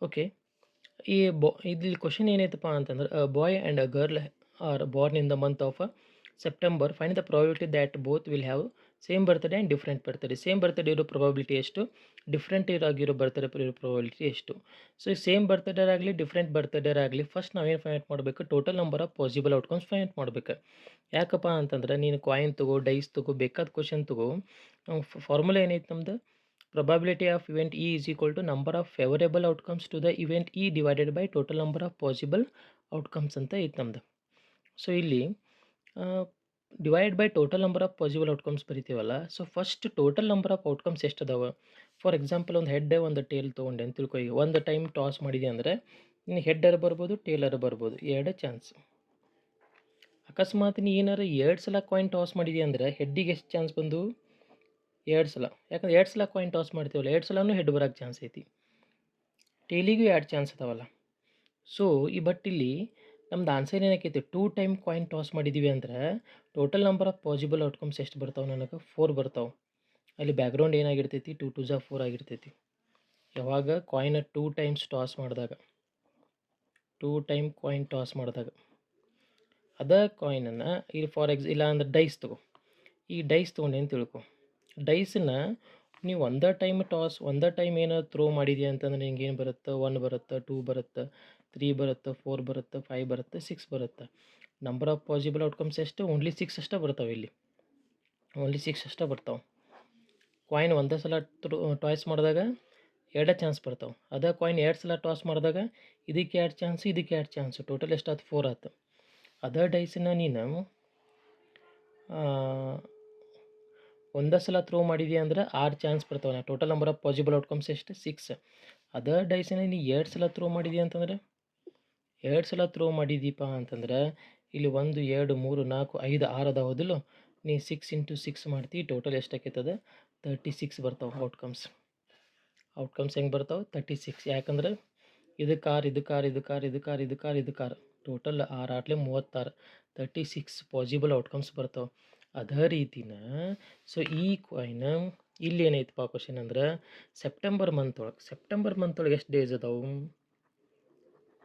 Okay. ಈ ಇಲ್ಲಿ question ಏನೈತಪ್ಪ ಅಂತಂದ್ರೆ boy and a girl are born in the month of September. Find the probability that both will have same birthday and different birthday. Same birthday ಇರೋ probability ಎಷ್ಟು, different ಆಗಿರೋ birthday ಇರೋ probability ಎಷ್ಟು. So ಈ same birthday ಆಗಲಿ different birthday ಆಗಲಿ first ನಾವೇನು find ಮಾಡಬೇಕು, total number of possible outcomes find ಮಾಡಬೇಕು. ಯಾಕಪ್ಪ ಅಂತಂದ್ರೆ ನೀನು ಕಾಯಿನ್ ತಗೋ, ಡೈಸ್ ತಗೋ, ಬೇಕಾದ ಕ್ವಶನ್ ತಗೋ, ಫಾರ್ಮುಲಾ ಏನೈತೆ ನಮ್ದು, probability of event E is equal to number of favorable outcomes to the event E divided by total number of possible outcomes ಅಂತ ಐತೆ ನಮ್ದು. ಸೊ ಇಲ್ಲಿ divide by total number of possible outcomes ಬರಿತೀವಲ್ಲ. So first total number of outcomes ಎಷ್ಟು ಅದಾವೆ. For example ಒಂದು head ಒಂದು tail ತೊಗೊಂಡೆ ಅಂತ ತಿಳ್ಕೊ. ಈಗ ಒಂದು ಟೈಮ್ ಟಾಸ್ ಮಾಡಿದೆ ಅಂದರೆ ನೀನು ಹೆಡ್ಡರ್ ಬರ್ಬೋದು, ಟೇಲರ್ ಬರ್ಬೋದು, ಎರಡು ಚಾನ್ಸ್. ಅಕಸ್ಮಾತ್ ನೀ ಏನಾರು 2 ಸಲ ಕಾಯಿನ್ ಟಾಸ್ ಮಾಡಿದೆ ಅಂದರೆ ಹೆಡ್ಡಿಗೆ ಎಷ್ಟು ಚಾನ್ಸ್ ಬಂದು 2 ಸಲ. ಯಾಕಂದ್ರೆ 2 ಸಲ ಕಾಯಿನ್ ಟಾಸ್ ಮಾಡ್ತೀವಲ್ಲ, 2 ಸಲನೂ ಹೆಡ್ ಬರೋಕ್ಕೆ ಚಾನ್ಸ್ ಐತಿ. ಟೇಲಿಗೂ 2 ಚಾನ್ಸ್ ಅದಾವಲ್ಲ. ಸೊ ಇಲ್ಲಿ ನಮ್ದು ಆನ್ಸರ್ ಏನಕ್ಕೈತಿ, 2 ಟೈಮ್ ಕಾಯಿನ್ ಟಾಸ್ ಮಾಡಿದ್ದೀವಿ ಅಂದ್ರೆ total number of possible outcomes ಎಷ್ಟು ಬರ್ತಾವೆ ನನಗೆ, 4 ಬರ್ತಾವೆ. ಅಲ್ಲಿ ಬ್ಯಾಕ್ಗ್ರೌಂಡ್ ಏನಾಗಿರ್ತೈತಿ, 2 2 4 ಆಗಿರ್ತೈತಿ. ಯಾವಾಗ ಕಾಯಿನ್ 2 ಟೈಮ್ಸ್ ಟಾಸ್ ಮಾಡಿದಾಗ, 2 ಟೈಮ್ ಕಾಯಿನ್ ಟಾಸ್ ಮಾಡಿದಾಗ ಅದ ಕಾಯಿನನ್ನು ಇಲ್ಲಿ ಇಲ್ಲ ಅಂದ್ರೆ ಡೈಸ್ ತಗೋ. ಈ ಡೈಸ್ ತೊಗೊಂಡು ಏನು ತಿಳ್ಕೊ, ಡೈಸನ್ನ ನೀವು ಒಂದೇ ಟೈಮ್ ಏನೋ ಥ್ರೋ ಮಾಡಿದ್ಯಾ ಅಂತಂದ್ರೆ ನಿಂಗೆ ಏನು ಬರುತ್ತೆ, 1 ಬರುತ್ತೆ, 2 ಬರುತ್ತೆ, 3 ಬರುತ್ತೆ, 4 ಬರುತ್ತೆ, 5 ಬರುತ್ತೆ, 6 ಬರುತ್ತೆ. ನಂಬರ್ ಆಫ್ ಪಾಸಿಬಲ್ ಔಟ್ಕಮ್ಸ್ ಎಷ್ಟು, ಓನ್ಲಿ 6 ಅಷ್ಟೇ ಬರ್ತಾವೆ. ಇಲ್ಲಿ ಓನ್ಲಿ 6 ಅಷ್ಟೇ ಬರ್ತಾವೆ. ಕಾಯಿನ್ ಒಂದೇ ಸಲ ಟಾಯ್ಸ್ ಮಾಡಿದಾಗ 2 ಚಾನ್ಸ್ ಬರ್ತಾವೆ. ಅದೇ ಕಾಯಿನ್ 2 ಸಲ ಟಾಸ್ ಮಾಡಿದಾಗ ಇದಕ್ಕೆ 2 ಚಾನ್ಸು, ಇದಕ್ಕೆ 2 ಚಾನ್ಸು, ಟೋಟಲ್ ಎಷ್ಟಾಯ್ತು, 4 ಆಯ್ತು. ಅದೇ ಡೈಸನ್ನ ನೀನು ಒಂದೇ ಸಲ ಥ್ರೋ ಮಾಡಿದ್ಯಾ ಅಂದ್ರೆ 6 ಚಾನ್ಸ್ ಬರ್ತಾವೆ. Total number of possible outcomes ಎಷ್ಟು, 6. ಅದೇ ಡೈಸನ್ನ ನೀನು 2 ಸಲ ಥ್ರೋ ಮಾಡಿದ್ಯಾ ಅಂತಂದರೆ, 2 ಸಲ ಥ್ರೋ ಮಾಡಿದೀಪ ಅಂತಂದ್ರೆ ಇಲ್ಲಿ 1 2 3 4 5 6 ಅದಾವದಿಲ್ಲ. ನೀ 6 ಇಂಟು 6 ಮಾಡ್ತೀವಿ, ಟೋಟಲ್ ಎಷ್ಟಾಕೈತದ 36 ಬರ್ತಾವೆ ಔಟ್ಕಮ್ಸ್. ಹೆಂಗೆ ಬರ್ತಾವೆ, 36. ಯಾಕಂದ್ರೆ ಇದಕ್ಕೆ 6, ಇದಕ್ಕೆ 6, ಇದಕ್ಕೆ 6, ಇದಕ್ಕೆ 6, ಇದಕ್ಕೆ 6, ಇದಕ್ಕೆ 6, ಟೋಟಲ್ 6 8 36, 36 ಪಾಸಿಬಲ್ ಔಟ್ಕಮ್ಸ್ ಬರ್ತಾವೆ. ಅದೇ ರೀತಿನ ಸೊ ಈ ಕಾಯಿನ್ ಇಲ್ಲಿ ಏನೈತಪ್ಪ ಕ್ವಶನ್ ಅಂದ್ರೆ ಸೆಪ್ಟೆಂಬರ್ ಮಂತ್ ಒಳಗೆ ಎಷ್ಟು ಡೇಸ್ ಅದಾವು.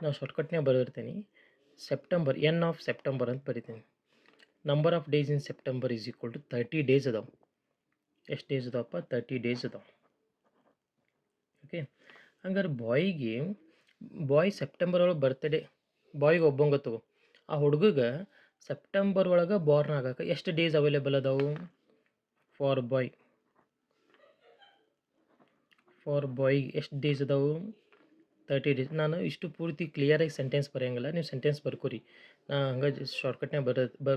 ನಾವು ಶಾರ್ಟ್ಕಟ್ನಾಗ ಬರೆದಿರ್ತೀನಿ. ಸೆಪ್ಟೆಂಬರ್, ಎನ್ ಆಫ್ ಸೆಪ್ಟೆಂಬರ್ ಅಂತ ಬರಿತೀನಿ. Number of days in September is equal to 30 days ಅದಾವೆ. ಎಷ್ಟು ಡೇಸ್ ಅದಾವಪ್ಪ, 30 ಡೇಸ್ ಅದಾವೆ. ಓಕೆ. ಹಂಗಾರೆ ಬಾಯ್ ಸೆಪ್ಟೆಂಬರ್ ಒಳಗೆ ಬರ್ತ್ಡೇ, ಬಾಯ್ಗೆ ಒಬ್ಬಂಗೆ ತಗೋ. ಆ ಹುಡುಗಗೆ ಸೆಪ್ಟೆಂಬರ್ ಒಳಗೆ ಬಾರ್ನ್ ಆಗಕ್ಕೆ ಎಷ್ಟು ಡೇಸ್ ಅವೈಲೇಬಲ್ ಅದಾವು. ಫಾರ್ ಬಾಯ್ ಎಷ್ಟು ಡೇಸ್ ಅದಾವು, 30 ಡೇಸ್. ನಾನು ಇಷ್ಟು ಪೂರ್ತಿ ಕ್ಲಿಯರಾಗಿ ಸೆಂಟೆನ್ಸ್ ಬರೆಯಂಗಿಲ್ಲ, ನೀವು ಸೆಂಟೆನ್ಸ್ ಬರ್ಕೋರಿ. ನಾ ಹಂಗೆ ಶಾರ್ಟ್ಕಟ್ನಾಗ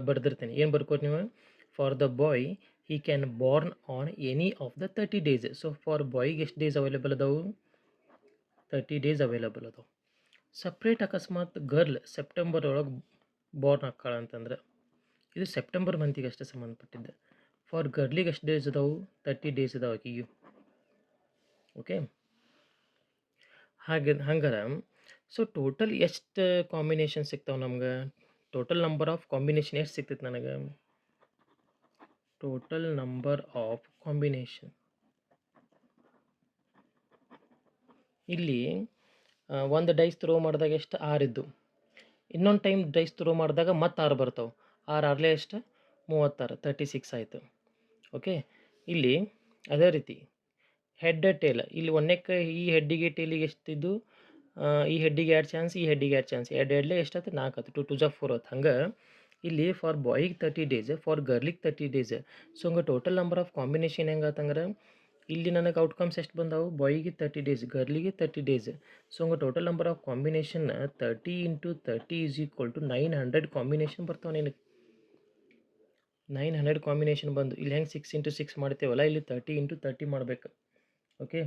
ಬರ್ದಿರ್ತೀನಿ. ಏನು ಬರ್ಕೋರಿ ನೀವು, for the boy he can born on any of the 30 days. So for ಬಾಯ್ಗೆ ಎಷ್ಟು ಡೇಸ್ ಅವೈಲೇಬಲ್ ಅದಾವು, 30 ಡೇಸ್ ಅವೈಲೇಬಲ್ ಅದಾವೆ. ಸಪ್ರೇಟ್ ಅಕಸ್ಮಾತ್ ಗರ್ಲ್ ಸೆಪ್ಟೆಂಬರ್ ಒಳಗೆ ಬಾರ್ನ್ ಆಕ್ಕಾಳ ಅಂತಂದ್ರೆ ಇದು ಸೆಪ್ಟೆಂಬರ್ ಮಂತಿಗೆ ಅಷ್ಟೇ ಸಂಬಂಧಪಟ್ಟಿದ್ದೆ. ಫಾರ್ ಗರ್ಲಿಗೆ ಎಷ್ಟು ಡೇಸ್ ಅದಾವು, 30 ಡೇಸ್ ಅದಾವೆ ಆಕಿಗೆ. ಓಕೆ. ಹಂಗಾರೆ ಸೊ ಟೋಟಲ್ ಎಷ್ಟು ಕಾಂಬಿನೇಷನ್ ಸಿಗ್ತಾವೆ ನಮ್ಗೆ, ಟೋಟಲ್ ನಂಬರ್ ಆಫ್ ಕಾಂಬಿನೇಷನ್ ಎಷ್ಟು ಸಿಗ್ತೈತೆ ನನಗೆ, ಟೋಟಲ್ ನಂಬರ್ ಆಫ್ ಕಾಂಬಿನೇಷನ್ ಇಲ್ಲಿ ಒಂದು ಡೈಸ್ ಥ್ರೋ ಮಾಡಿದಾಗ ಎಷ್ಟು, 6 ಇದ್ದು. ಇನ್ನೊಂದು ಟೈಮ್ ಡೈಸ್ ಥ್ರೋ ಮಾಡಿದಾಗ ಮತ್ತೆ 6 ಬರ್ತಾವೆ. 6 6 ಎಷ್ಟು, 36, 36 ಆಯಿತು. ಓಕೆ. ಇಲ್ಲಿ ಅದೇ ರೀತಿ ಹೆಡ್ ಟೇಲ್, ಇಲ್ಲಿ ಒಂದಕ್ಕೆ ಈ ಹೆಡ್ಡಿಗೆ ಟೇಲಿಗೆ ಎಷ್ಟಿದ್ದು, ಈ ಹೆಡ್ಡಿಗೆ 2 ಚಾನ್ಸ್, ಈ ಹೆಡ್ಡಿಗೆ 2 ಚಾನ್ಸ್, ಎರಡೇ ಎಷ್ಟಾಯ್ತು, 4 ಆಯ್ತು, 2 2 4 ಆಯ್ತು. ಹಂಗೆ ಇಲ್ಲಿ ಫಾರ್ ಬಾಯ್ಗೆ 30 ಡೇಸ್, ಫಾರ್ ಗರ್ಲಿಗೆ 30 ಡೇಸ್. ಸೊ ಹಂಗೆ ಟೋಟಲ್ ನಂಬರ್ ಆಫ್ ಕಾಂಬಿನೇಷನ್ ಹೆಂಗೆ ಆತಂದ್ರೆ ಇಲ್ಲಿ ನನಗೆ ಔಟ್ಕಮ್ಸ್ ಎಷ್ಟು ಬಂದಾವು, ಬಾಯ್ಗೆ 30 ಡೇಸ್, ಗರ್ಲಿಗೆ 30 ಡೇಸ್. ಸೊ ಹಂಗೆ total number of combination 30 × 30 is equal to 900 combination ಬರ್ತಾವೆ ನಿನಗೆ. 900 ಕಾಂಬಿನೇಷನ್ ಬಂದು ಇಲ್ಲಿ ಹೆಂಗೆ 6 × 6 ಮಾಡ್ತೇವಲ್ಲ, ಇಲ್ಲಿ 30 × 30 ಮಾಡಬೇಕು. Okay,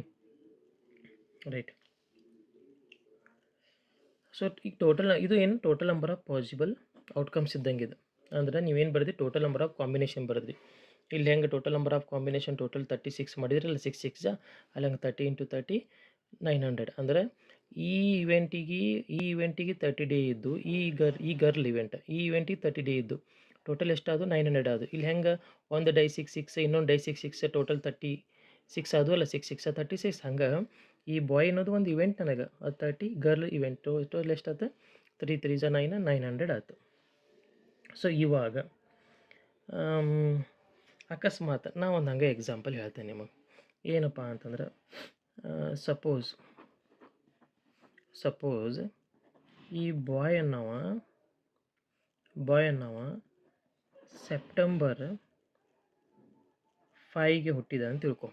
right. ಸೊ ಈಗ ಇದು ಏನು total number of possible outcomes ಇದ್ದಂಗೆ ಇದು. ಅಂದರೆ ನೀವೇನು ಬರೆದ್ರಿ, ಟೋಟಲ್ ನಂಬರ್ ಆಫ್ ಕಾಂಬಿನೇಷನ್ ಬರೆದ್ರಿ. ಇಲ್ಲಿ ಹೆಂಗೆ total number of combination total 36 ಮಾಡಿದ್ರಲ್ಲ, 6 6 ಅಲ್ಲಿ ಹಂಗೆ 30 × 30 900. ಅಂದರೆ ಈ ಇವೆಂಟಿಗೆ 30 ಡೇ ಇದ್ದು, ಈ ಗರ್ಲ್ ಇವೆಂಟಿಗೆ 30 ಡೇ ಇದ್ದು, ಟೋಟಲ್ ಎಷ್ಟಾದು 900 ಆದು. ಇಲ್ಲಿ ಹೆಂಗೆ ಒಂದು ಡೈ 6 6, ಇನ್ನೊಂದು ಡೈ 6 6, ಟೋಟಲ್ 36 ಆದು ಅಲ್ಲ, 6 6 36. ಹಂಗೆ ಈ ಬಾಯ್ ಅನ್ನೋದು ಒಂದು ಇವೆಂಟ್ ನನಗೆ ಅದು 30, ಗರ್ಲ್ ಇವೆಂಟ್ ಟೋಟಲ್ ಎಷ್ಟಾಯ್ತು 3 3 ಜ 9 900 ಆಯ್ತು. ಸೊ ಇವಾಗ ಅಕಸ್ಮಾತ್ ನಾ ಒಂದು ಹಂಗೆ ಎಕ್ಸಾಂಪಲ್ ಹೇಳ್ತೇನೆ ನಿಮಗೆ. ಏನಪ್ಪ ಅಂತಂದ್ರೆ ಸಪೋಸ್ ಈ ಬಾಯ್ ಅನ್ನವ ಸೆಪ್ಟೆಂಬರ್ 5ಗೆ ಹುಟ್ಟಿದ ಅಂತ ತಿಳ್ಕೊ.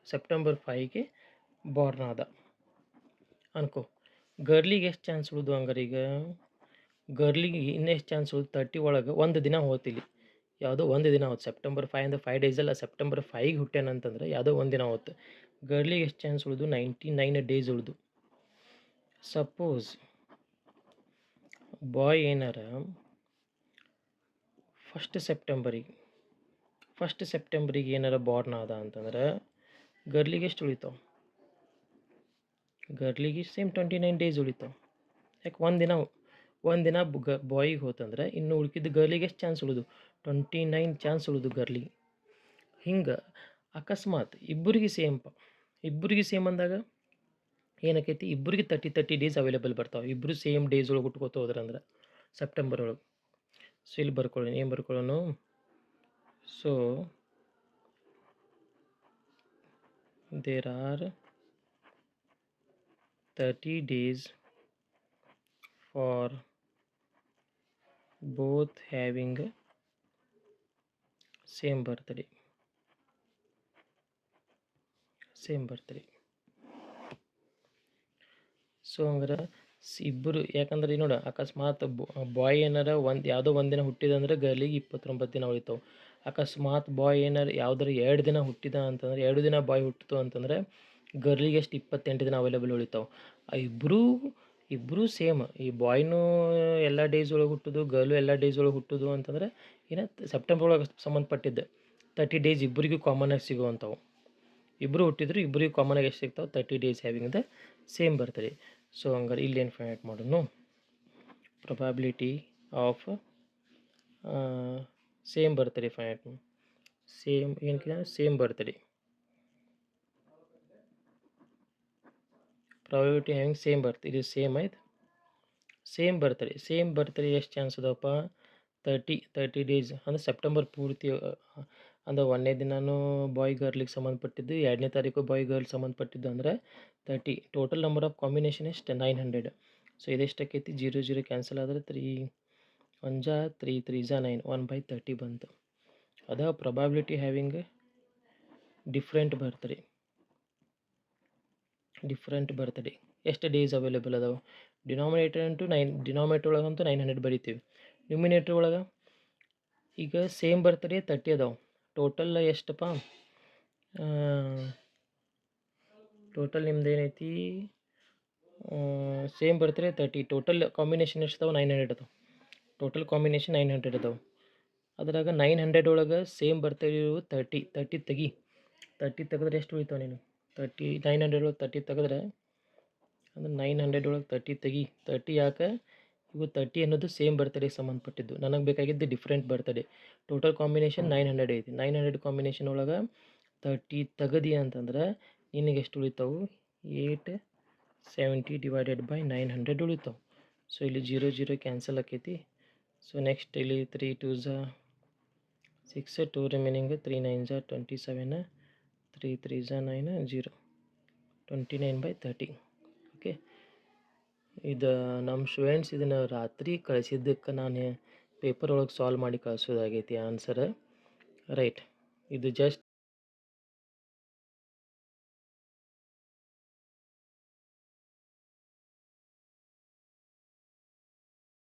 ಸೆಪ್ಟೆಂಬರ್ 5ಗೆ ಬಾರ್ನ್ ಆದ ಅನ್ಕೋ. ಗರ್ಲಿಗೆ ಎಷ್ಟು ಚಾನ್ಸ್ ಉಳಿದು ಹಂಗಾರೆ? ಈಗ ಗರ್ಲಿಗೆ ಇನ್ನೆಷ್ಟು ಚಾನ್ಸ್ ಉಳಿದು 30 ಒಳಗೆ ಒಂದು ದಿನ ಹೋತಿಲ್ಲಿ, ಯಾವುದೋ ಒಂದು ದಿನ ಹೋಯ್ತು. ಸೆಪ್ಟೆಂಬರ್ 5 ಅಂದರೆ 5 ಡೇಸ್ ಅಲ್ಲ, ಸೆಪ್ಟೆಂಬರ್ 5ಗೆ ಹುಟ್ಟ್ಯಾನಂತಂದ್ರೆ ಯಾವುದೋ ಒಂದು ದಿನ ಹೋಯ್ತು. ಗರ್ಲಿಗೆ ಎಷ್ಟು ಚಾನ್ಸ್ ಉಳಿದು 99 ಡೇಸ್ ಉಳಿದು. ಸಪೋಸ್ ಬಾಯ್ ಏನಾರ ಫಸ್ಟ್ ಸೆಪ್ಟೆಂಬರಿಗೆ ಏನಾರ ಬಾರ್ನ್ ಆದ ಅಂತಂದ್ರೆ ಗರ್ಲಿಗೆ ಎಷ್ಟು ಉಳಿತಾವ? ಗರ್ಲಿಗೆ ಸೇಮ್ 29 ಡೇಸ್ ಉಳಿತಾವ. ಯಾಕೆ ಒಂದು ದಿನ ಬಾಯಿಗೆ ಹೋತಂದ್ರೆ ಇನ್ನು ಉಳ್ಕಿದ್ದು ಗರ್ಲಿಗೆ ಎಷ್ಟು ಚಾನ್ಸ್ ಉಳಿದು? 29 ಚಾನ್ಸ್ ಉಳಿದು ಗರ್ಲಿಗೆ. ಹಿಂಗೆ ಅಕಸ್ಮಾತ್ ಇಬ್ಬರಿಗೆ ಸೇಮ್ ಅಂದಾಗ ಏನಕ್ಕೈತಿ, ಇಬ್ಬರಿಗೆ 30 ಡೇಸ್ ಅವೈಲೇಬಲ್ ಬರ್ತಾವೆ. ಇಬ್ಬರು ಸೇಮ್ ಡೇಸ್ ಒಳಗೆ ಹುಟ್ಕೋತ ಹೋದ್ರಂದ್ರೆ ಸೆಪ್ಟೆಂಬರ್ ಒಳಗೆ. ಸೊ ಇಲ್ಲಿ ಬರ್ಕೊಳ್ಳೋಣ, ಏನು ಬರ್ಕೊಳ್ಳೋಣ? So there are 30 days for both having same birthday. So ಹಂಗಾರೆ ಇಬ್ಬರು, ಯಾಕಂದ್ರೆ ನೋಡ ಅಕಸ್ಮಾತ್ ಬಾಯ್ ಏನಾರ ಯಾವುದೋ ಒಂದಿನ ಹುಟ್ಟಿದಂದ್ರೆ ಗರ್ಲಿಗೆ 29 ದಿನ ಉಳಿತಾವೆ. ಅಕಸ್ಮಾತ್ ಬಾಯ್ ಏನಾರು ಯಾವ್ದಾರು 2 ದಿನ ಹುಟ್ಟಿದ ಅಂತಂದ್ರೆ 2 ದಿನ ಬಾಯ್ ಹುಟ್ಟಿತು ಅಂತಂದರೆ ಗರ್ಲಿಗೆ ಎಷ್ಟು 28 ದಿನ ಅವೈಲೇಬಲ್ ಉಳಿತಾವೆ. ಇಬ್ಬರೂ ಸೇಮ್. ಈ ಬಾಯ್ನೂ ಎಲ್ಲ ಡೇಸ್ ಒಳಗೆ ಹುಟ್ಟೋದು, ಗರ್ಲು ಎಲ್ಲ ಡೇಸ್ ಒಳಗೆ ಹುಟ್ಟೋದು ಅಂತಂದರೆ ಏನ ಸೆಪ್ಟೆಂಬರ್ ಒಳಗೆ ಸಂಬಂಧಪಟ್ಟಿದ್ದೆ 30 ಡೇಸ್ ಇಬ್ಬರಿಗೂ ಕಾಮನಾಗಿ ಸಿಗುವಂಥವು. ಇಬ್ಬರು ಹುಟ್ಟಿದ್ರು, ಇಬ್ಬರಿಗೂ ಕಾಮನಾಗಿ ಎಷ್ಟು ಸಿಗ್ತಾವೆ? 30 days having the same birthday. So ಹಂಗಾರೆ ಇಲ್ಲೇನು ಫೈಂಡ್ ಮಾಡೋಣ? Probability of same birthday find ಮಾಡೋಣ. Same birthday, probability having same birthday. ಇದು ಸೇಮ್ ಆಯ್ತು. ಸೇಮ್ ಬರ್ತಡೆ ಎಷ್ಟು ಚಾನ್ಸ್ ಅದಾವಪ್ಪ? 30 ಡೇಸ್ ಅಂದರೆ ಸೆಪ್ಟೆಂಬರ್ ಪೂರ್ತಿ. ಅಂದರೆ 1ನೇ ದಿನವೂ ಬಾಯ್ ಗರ್ಲಿಗೆ ಸಂಬಂಧಪಟ್ಟಿದ್ದು, 2ನೇ ತಾರೀಕು ಬಾಯ್ ಗರ್ಲ್ ಸಂಬಂಧಪಟ್ಟಿದ್ದು ಅಂದರೆ 30. ಟೋಟಲ್ ನಂಬರ್ ಆಫ್ ಕಾಂಬಿನೇಷನ್ ಎಷ್ಟು? 900. ಸೊ ಇದೆಷ್ಟಾಕೈತಿ? 0 0 ಕ್ಯಾನ್ಸಲ್ ಆದರೆ 3 1 ಜ 3 3 ಜ 9 1/30 ಬಂತು. ಅದ ಪ್ರೊಬಾಬಿಲಿಟಿ ಹ್ಯಾವಿಂಗ್ ಡಿಫ್ರೆಂಟ್ ಬರ್ತಡೆ ಎಷ್ಟು ಡೇಸ್ ಅವೈಲೇಬಲ್ ಅದಾವೆ? ಡಿನಾಮಿನೇಟರ್ ಒಳಗಂತೂ 900 ಬರಿತೀವಿ. ನ್ಯೂಮಿನೇಟರ್ ಒಳಗೆ ಈಗ ಸೇಮ್ ಬರ್ತಡೇ 30 ಅದಾವೆ. ಟೋಟಲ್ ಎಷ್ಟಪ್ಪ? ಟೋಟಲ್ ನಿಮ್ದು ಏನೈತಿ? Same birthday 30. ಟೋಟಲ್ ಕಾಂಬಿನೇಷನ್ ಎಷ್ಟು ಅದಾವೆ? 900 ಅದಾವೆ. ಟೋಟಲ್ ಕಾಂಬಿನೇಷನ್ 900 ಅದಾವೆ. ಅದ್ರಾಗ 900 ಒಳಗೆ ಸೇಮ್ ಬರ್ತಡೇ ಇವು 30 ತೆಗಿ. 30 ತೆಗೆದ್ರೆ ಎಷ್ಟು ಉಳಿತಾವೆ ನೀನು? 900 ಒಳಗೆ 30 ತೆಗೆದ್ರೆ ಅಂದ್ರೆ 900 ಒಳಗೆ 30 ತೆಗಿ. 30 ಯಾಕೆ? ಇವು 30 ಅನ್ನೋದು ಸೇಮ್ ಬರ್ತಡೇಗೆ ಸಂಬಂಧಪಟ್ಟಿದ್ದು. ನನಗೆ ಬೇಕಾಗಿದ್ದು ಡಿಫ್ರೆಂಟ್ ಬರ್ತಡೇ. ಟೋಟಲ್ ಕಾಂಬಿನೇಷನ್ 900 ಐತಿ. 900 ಕಾಂಬಿನೇಷನ್ ಒಳಗೆ 30 ತೆಗದಿ ಅಂತಂದ್ರೆ ನಿನಗೆ ಎಷ್ಟು ಉಳಿತಾವು? 870 ಡಿವೈಡೆಡ್ ಬೈ 900 ಉಳಿತಾವೆ. ಸೊ ಇಲ್ಲಿ 0 0 ಕ್ಯಾನ್ಸಲ್ ಆಕೈತಿ. ಸೊ ನೆಕ್ಸ್ಟ್ ಇಲ್ಲಿ 3 2 ಜ 6 2 ರಿಮೈನಿಂಗ್ 3 9 ಜ 27 3 3 ಜ 9 0 29/30. ಓಕೆ, ಇದು ನಮ್ಮ ಸ್ಟೂಡೆಂಟ್ಸ್ ಇದನ್ನು ರಾತ್ರಿ ಕಳಿಸಿದ್ದಕ್ಕೆ ನಾನು ಪೇಪರ್ ಒಳಗೆ ಸಾಲ್ವ್ ಮಾಡಿ ಕಳಿಸೋದಾಗೈತಿ ಆನ್ಸರ್. ರೈಟ್, ಇದು ಜಸ್ಟ್